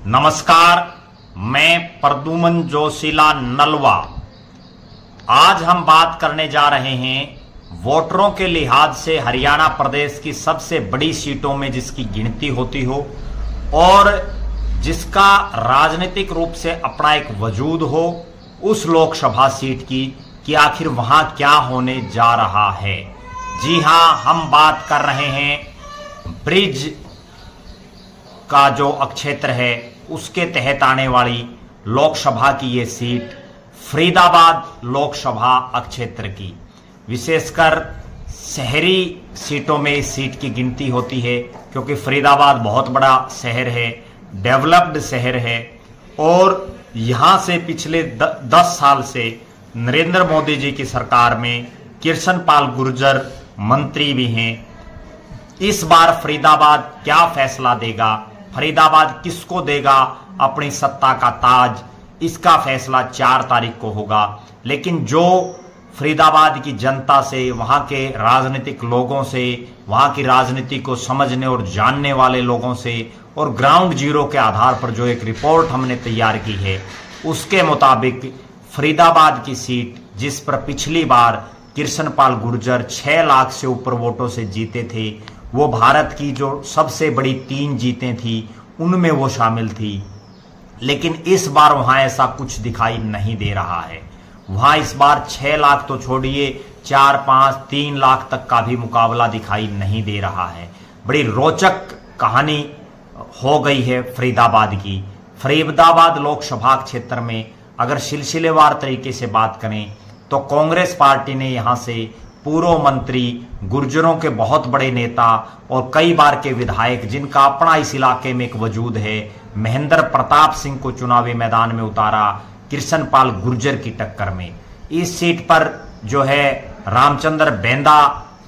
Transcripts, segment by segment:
नमस्कार, मैं प्रद्युमन जोशीला नलवा। आज हम बात करने जा रहे हैं वोटरों के लिहाज से हरियाणा प्रदेश की सबसे बड़ी सीटों में जिसकी गिनती होती हो और जिसका राजनीतिक रूप से अपना एक वजूद हो, उस लोकसभा सीट की कि आखिर वहां क्या होने जा रहा है। जी हां, हम बात कर रहे हैं ब्रिज का जो क्षेत्र है उसके तहत आने वाली लोकसभा की ये सीट फरीदाबाद लोकसभा क्षेत्र की। विशेषकर शहरी सीटों में इस सीट की गिनती होती है क्योंकि फरीदाबाद बहुत बड़ा शहर है, डेवलप्ड शहर है और यहां से पिछले 10 साल से नरेंद्र मोदी जी की सरकार में कृष्ण पाल गुर्जर मंत्री भी हैं। इस बार फरीदाबाद क्या फैसला देगा, फरीदाबाद किसको देगा अपनी सत्ता का ताज, इसका फैसला 4 तारीख को होगा। लेकिन जो फरीदाबाद की जनता से, वहां के राजनीतिक लोगों से, वहां की राजनीति को समझने और जानने वाले लोगों से और ग्राउंड जीरो के आधार पर जो एक रिपोर्ट हमने तैयार की है, उसके मुताबिक फरीदाबाद की सीट जिस पर पिछली बार कृष्ण पाल गुर्जर 6 लाख से ऊपर वोटों से जीते थे, वो भारत की जो सबसे बड़ी 3 जीतें थी उनमें वो शामिल थी। लेकिन इस बार वहां ऐसा कुछ दिखाई नहीं दे रहा है। वहां इस बार 6 लाख तो छोड़िए, 4, 5, 3 लाख तक का भी मुकाबला दिखाई नहीं दे रहा है। बड़ी रोचक कहानी हो गई है फरीदाबाद की। फरीदाबाद लोकसभा क्षेत्र में अगर सिलसिलेवार तरीके से बात करें तो कांग्रेस पार्टी ने यहां से पूर्व मंत्री, गुर्जरों के बहुत बड़े नेता और कई बार के विधायक जिनका अपना इस इलाके में एक वजूद है, महेंद्र प्रताप सिंह को चुनावी मैदान में उतारा कृष्ण पाल गुर्जर की टक्कर में। इस सीट पर जो है रामचंद्र बेंदा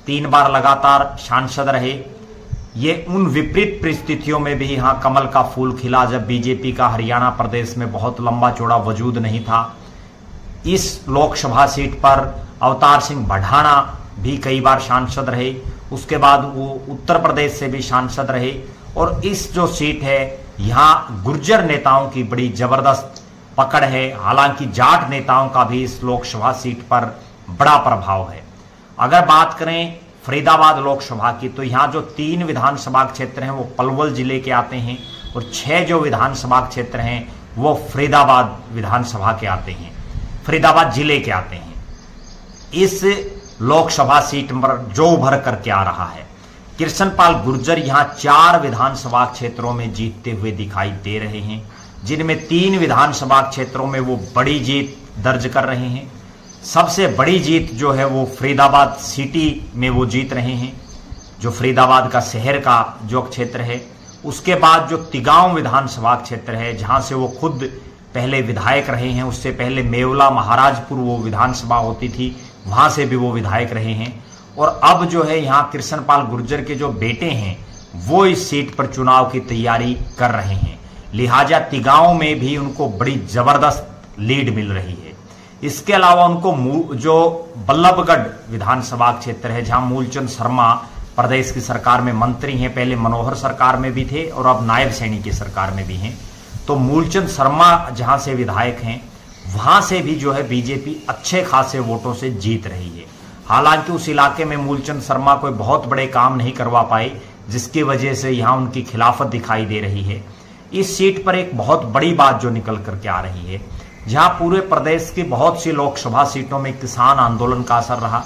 3 बार लगातार सांसद रहे। ये उन विपरीत परिस्थितियों में भी यहां कमल का फूल खिला जब बीजेपी का हरियाणा प्रदेश में बहुत लंबा चौड़ा वजूद नहीं था। इस लोकसभा सीट पर अवतार सिंह बढ़ाना भी कई बार सांसद रहे, उसके बाद वो उत्तर प्रदेश से भी सांसद रहे। और इस जो सीट है यहाँ गुर्जर नेताओं की बड़ी जबरदस्त पकड़ है। हालांकि जाट नेताओं का भी इस लोकसभा सीट पर बड़ा प्रभाव है। अगर बात करें फरीदाबाद लोकसभा की तो यहाँ जो 3 विधानसभा क्षेत्र हैं वो पलवल जिले के आते हैं और 6 जो विधानसभा क्षेत्र हैं वो फरीदाबाद विधानसभा के आते हैं, फरीदाबाद जिले के आते हैं। इस लोकसभा सीट पर जो उभर करके आ रहा है, कृष्ण पाल गुर्जर यहां 4 विधानसभा क्षेत्रों में जीतते हुए दिखाई दे रहे हैं, जिनमें 3 विधानसभा क्षेत्रों में वो बड़ी जीत दर्ज कर रहे हैं। सबसे बड़ी जीत जो है वो फरीदाबाद सिटी में वो जीत रहे हैं, जो फरीदाबाद का शहर का जो क्षेत्र है। उसके बाद जो तिगांव विधानसभा क्षेत्र है जहां से वो खुद पहले विधायक रहे हैं, उससे पहले मेवला महाराजपुर वो विधानसभा होती थी, वहां से भी वो विधायक रहे हैं। और अब जो है यहाँ कृष्ण पाल गुर्जर के जो बेटे हैं वो इस सीट पर चुनाव की तैयारी कर रहे हैं, लिहाजा तिगांव में भी उनको बड़ी जबरदस्त लीड मिल रही है। इसके अलावा उनको जो बल्लभगढ़ विधानसभा क्षेत्र है जहां मूलचंद शर्मा प्रदेश की सरकार में मंत्री हैं, पहले मनोहर सरकार में भी थे और अब नायब सैनी की सरकार में भी हैं, तो मूलचंद शर्मा जहां से विधायक हैं वहां से भी जो है बीजेपी अच्छे खासे वोटों से जीत रही है। हालांकि उस इलाके में मूलचंद शर्मा कोई बहुत बड़े काम नहीं करवा पाए, जिसकी वजह से यहां उनकी खिलाफत दिखाई दे रही है। इस सीट पर एक बहुत बड़ी बात जो निकल करके आ रही है, जहां पूरे प्रदेश की बहुत सी लोकसभा सीटों में किसान आंदोलन का असर रहा,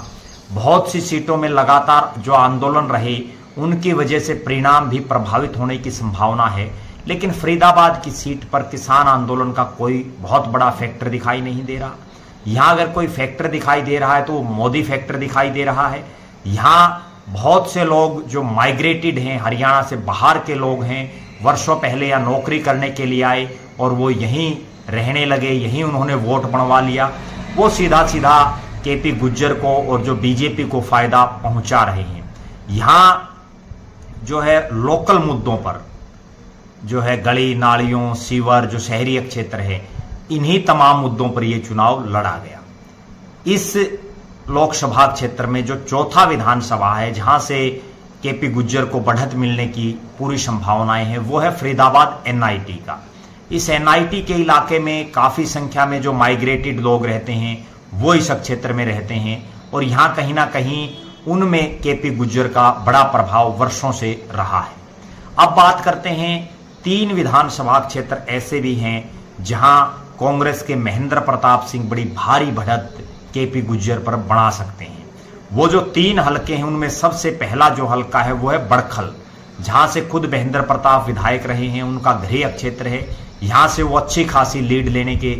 बहुत सी सीटों में लगातार जो आंदोलन रहे उनकी वजह से परिणाम भी प्रभावित होने की संभावना है। लेकिन फरीदाबाद की सीट पर किसान आंदोलन का कोई बहुत बड़ा फैक्टर दिखाई नहीं दे रहा। यहां अगर कोई फैक्टर दिखाई दे रहा है तो मोदी फैक्टर दिखाई दे रहा है। यहां बहुत से लोग जो माइग्रेटेड हैं, हरियाणा से बाहर के लोग हैं, वर्षों पहले या नौकरी करने के लिए आए और वो यहीं रहने लगे, यहीं उन्होंने वोट बनवा लिया, वो सीधा सीधा केपी गुर्जर को और जो बीजेपी को फायदा पहुंचा रहे हैं। यहां जो है लोकल मुद्दों पर जो है गली नालियों, सीवर, जो शहरी क्षेत्र है, इन्हीं तमाम मुद्दों पर यह चुनाव लड़ा गया। इस लोकसभा क्षेत्र में जो चौथा विधानसभा है जहां से केपी गुर्जर को बढ़त मिलने की पूरी संभावनाएं हैं, वो है फरीदाबाद एनआईटी का। इस एनआईटी के इलाके में काफी संख्या में जो माइग्रेटेड लोग रहते हैं वो इस क्षेत्र में रहते हैं और यहां कहीं ना कहीं उनमें केपी गुर्जर का बड़ा प्रभाव वर्षों से रहा है। अब बात करते हैं 3 विधानसभा क्षेत्र ऐसे भी हैं जहां कांग्रेस के महेंद्र प्रताप सिंह बड़ी भारी बढ़त केपी गुर्जर पर बना सकते हैं। वो जो 3 हलके हैं उनमें सबसे पहला जो हलका है वो है बड़खल, जहां से खुद महेंद्र प्रताप विधायक रहे हैं, उनका गृह क्षेत्र है, यहां से वो अच्छी खासी लीड लेने के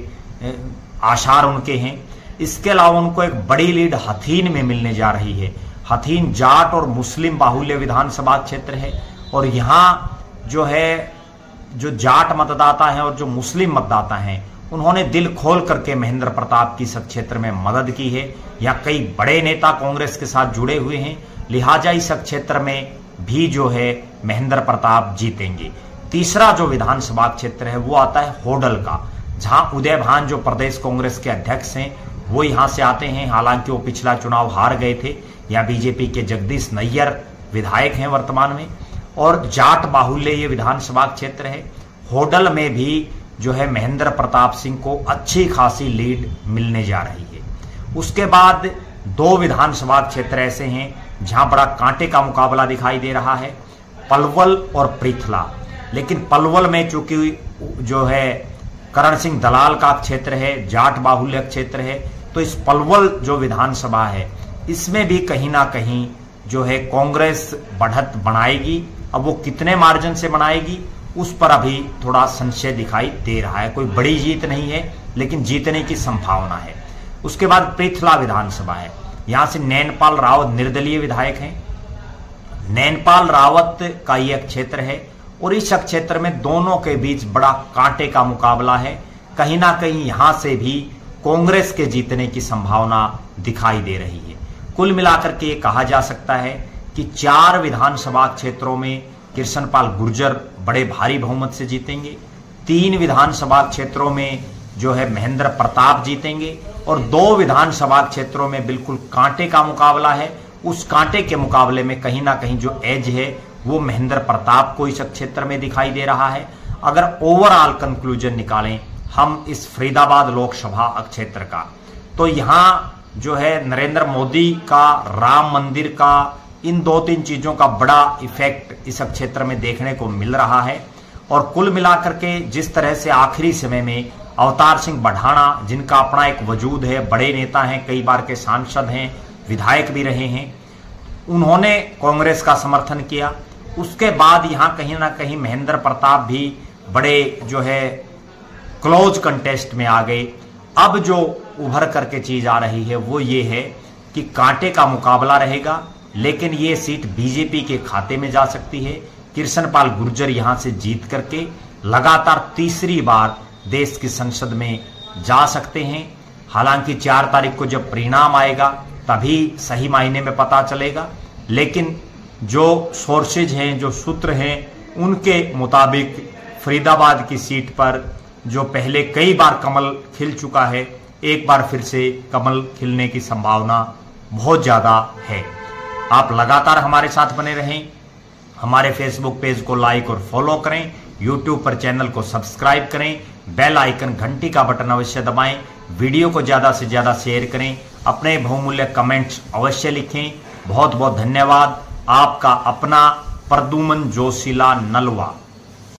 आसार उनके हैं। इसके अलावा उनको एक बड़ी लीड हथीन में मिलने जा रही है। हथीन जाट और मुस्लिम बाहुल्य विधानसभा क्षेत्र है और यहां जो है जो जाट मतदाता हैं और जो मुस्लिम मतदाता हैं उन्होंने दिल खोल करके महेंद्र प्रताप की इस क्षेत्र में मदद की है। यहाँ कई बड़े नेता कांग्रेस के साथ जुड़े हुए हैं, लिहाजा इस क्षेत्र में भी जो है महेंद्र प्रताप जीतेंगे। तीसरा जो विधानसभा क्षेत्र है वो आता है होडल का, जहां उदय भान जो प्रदेश कांग्रेस के अध्यक्ष हैं वो यहां से आते हैं। हालांकि वो पिछला चुनाव हार गए थे। यहाँ बीजेपी के जगदीश नैयर विधायक हैं वर्तमान में और जाट बाहुल्य ये विधानसभा क्षेत्र है। होडल में भी जो है महेंद्र प्रताप सिंह को अच्छी खासी लीड मिलने जा रही है। उसके बाद 2 विधानसभा क्षेत्र ऐसे हैं जहां बड़ा कांटे का मुकाबला दिखाई दे रहा है, पलवल और पृथला। लेकिन पलवल में चूंकि जो है करण सिंह दलाल का क्षेत्र है, जाट बाहुल्य क्षेत्र है, तो इस पलवल जो विधानसभा है इसमें भी कहीं ना कहीं जो है कांग्रेस बढ़त बनाएगी। अब वो कितने मार्जिन से बनाएगी उस पर अभी थोड़ा संशय दिखाई दे रहा है। कोई बड़ी जीत नहीं है लेकिन जीतने की संभावना है। उसके बाद पृथला विधानसभा है, यहां से नैनपाल रावत निर्दलीय विधायक हैं। नैनपाल रावत का यह क्षेत्र है और इस क्षेत्र में दोनों के बीच बड़ा कांटे का मुकाबला है। कहीं ना कहीं यहां से भी कांग्रेस के जीतने की संभावना दिखाई दे रही है। कुल मिलाकर के कहा जा सकता है कि 4 विधानसभा क्षेत्रों में कृष्णपाल गुर्जर बड़े भारी बहुमत से जीतेंगे, 3 विधानसभा क्षेत्रों में जो है महेंद्र प्रताप जीतेंगे और 2 विधानसभा क्षेत्रों में बिल्कुल कांटे का मुकाबला है। उस कांटे के मुकाबले में कहीं ना कहीं जो एज है वो महेंद्र प्रताप को इस क्षेत्र में दिखाई दे रहा है। अगर ओवरऑल कंक्लूजन निकालें हम इस फरीदाबाद लोकसभा क्षेत्र का, तो यहां जो है नरेंद्र मोदी का, राम मंदिर का, इन 2-3 चीजों का बड़ा इफेक्ट इस क्षेत्र में देखने को मिल रहा है। और कुल मिलाकर के जिस तरह से आखिरी समय में अवतार सिंह बढ़ाना, जिनका अपना एक वजूद है, बड़े नेता हैं, कई बार के सांसद हैं, विधायक भी रहे हैं, उन्होंने कांग्रेस का समर्थन किया। उसके बाद यहां कहीं ना कहीं महेंद्र प्रताप भी बड़े जो है क्लोज कंटेस्ट में आ गए। अब जो उभर करके चीज आ रही है वो ये है कि कांटे का मुकाबला रहेगा, लेकिन ये सीट बीजेपी के खाते में जा सकती है। कृष्णपाल गुर्जर यहां से जीत करके लगातार तीसरी बार देश की संसद में जा सकते हैं। हालांकि 4 तारीख को जब परिणाम आएगा तभी सही मायने में पता चलेगा, लेकिन जो सोर्सेज हैं, जो सूत्र हैं, उनके मुताबिक फरीदाबाद की सीट पर जो पहले कई बार कमल खिल चुका है, एक बार फिर से कमल खिलने की संभावना बहुत ज्यादा है। आप लगातार हमारे साथ बने रहें, हमारे फेसबुक पेज को लाइक और फॉलो करें, यूट्यूब पर चैनल को सब्सक्राइब करें, बेल आइकन घंटी का बटन अवश्य दबाएं, वीडियो को ज्यादा से ज्यादा शेयर करें, अपने बहुमूल्य कमेंट्स अवश्य लिखें। बहुत बहुत धन्यवाद। आपका अपना प्रद्युमन जोशीला नलवा।